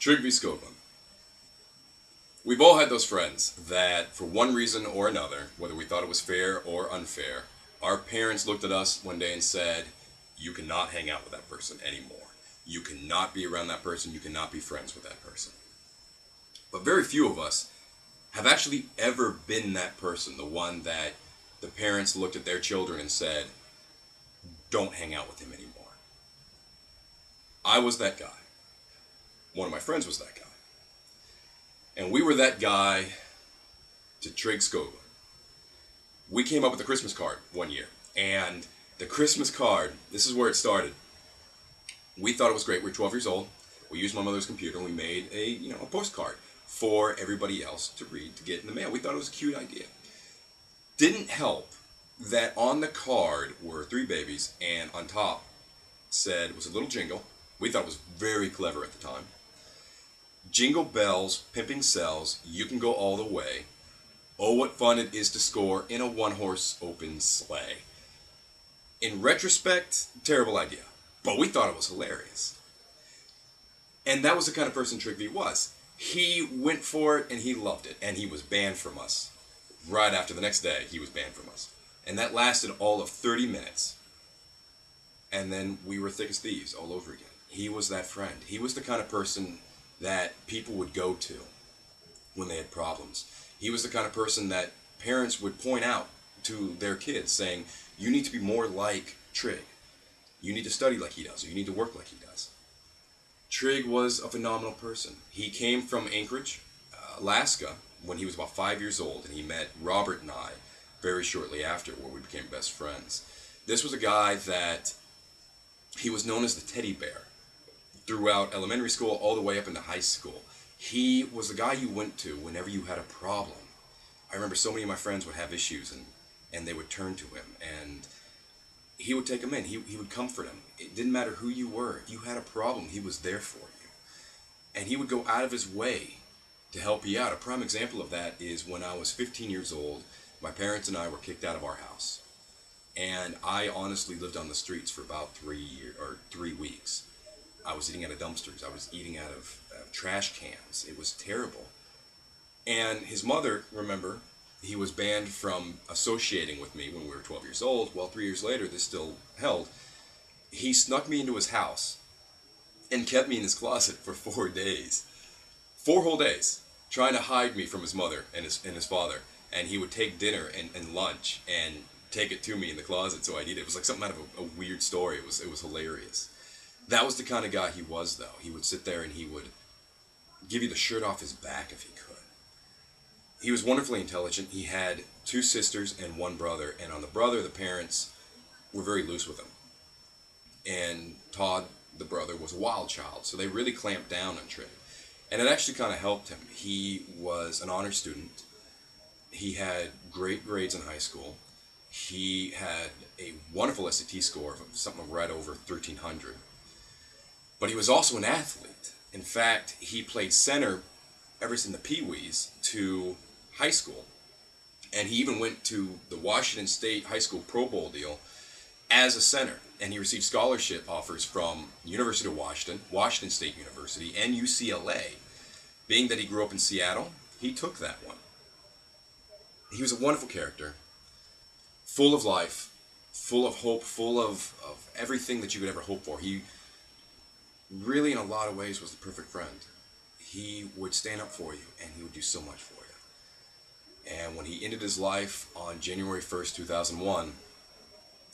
Trygg v. We've all had those friends that, for one reason or another, whether we thought it was fair or unfair, our parents looked at us one day and said, you cannot hang out with that person anymore. You cannot be around that person. You cannot be friends with that person. But very few of us have actually ever been that person, the one that the parents looked at their children and said, don't hang out with him anymore. I was that guy. One of my friends was that guy. And we were that guy to Trygg. We came up with a Christmas card one year. And the Christmas card, this is where it started. We thought it was great. We were 12 years old. We used my mother's computer and we made a postcard for everybody else to read, to get in the mail. We thought it was a cute idea. Didn't help that on the card were 3 babies, and on top said, it was a little jingle. We thought it was very clever at the time. Jingle bells, pimping cells, you can go all the way. Oh, what fun it is to score in a one-horse open sleigh. In retrospect, terrible idea, but we thought it was hilarious. And that was the kind of person Trygg was. He went for it and he loved it, and he was banned from us. Right after the next day, he was banned from us. And that lasted all of 30 minutes. And then we were thick as thieves all over again. He was that friend. He was the kind of person that people would go to when they had problems. He was the kind of person that parents would point out to their kids, saying, you need to be more like Trygg. You need to study like he does, or you need to work like he does. Trygg was a phenomenal person. He came from Anchorage, Alaska, when he was about 5 years old, and he met Robert and I very shortly after, where we became best friends. This was a guy that he was known as the teddy bear throughout elementary school all the way up into high school. He was the guy you went to whenever you had a problem. I remember so many of my friends would have issues, and they would turn to him, and he would take them in. He would comfort them. It didn't matter who you were. If you had a problem, he was there for you. And he would go out of his way to help you out. A prime example of that is when I was 15 years old, my parents and I were kicked out of our house. And I honestly lived on the streets for about 3 weeks. I was eating out of dumpsters. I was eating out of trash cans. It was terrible. And his mother, remember, he was banned from associating with me when we were 12 years old. Well, 3 years later, this still held. He snuck me into his house and kept me in his closet for 4 days. 4 whole days, trying to hide me from his mother and his father. And he would take dinner and lunch and take it to me in the closet so I'd eat it. It was like something out of a weird story. It was hilarious. That was the kind of guy he was, though. He would sit there and he would give you the shirt off his back if he could. He was wonderfully intelligent. He had 2 sisters and 1 brother. And on the brother, the parents were very loose with him. And Todd, the brother, was a wild child. So they really clamped down on Trygg. And it actually kind of helped him. He was an honor student. He had great grades in high school. He had a wonderful SAT score of something right over 1,300. But he was also an athlete. In fact, he played center ever since the Pee-wees to high school. And he even went to the Washington State High School Pro Bowl deal as a center. And he received scholarship offers from University of Washington, Washington State University, and UCLA. Being that he grew up in Seattle, he took that one. He was a wonderful character, full of life, full of hope, full of everything that you could ever hope for. He really, in a lot of ways, was the perfect friend. He would stand up for you, and he would do so much for you. And when he ended his life on January 1st, 2001,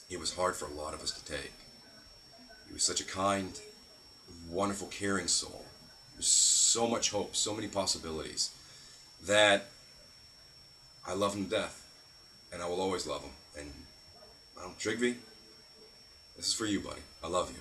it was hard for a lot of us to take. He was such a kind, wonderful, caring soul. There was so much hope, so many possibilities, that I love him to death, and I will always love him. And Trygg, this is for you, buddy. I love you.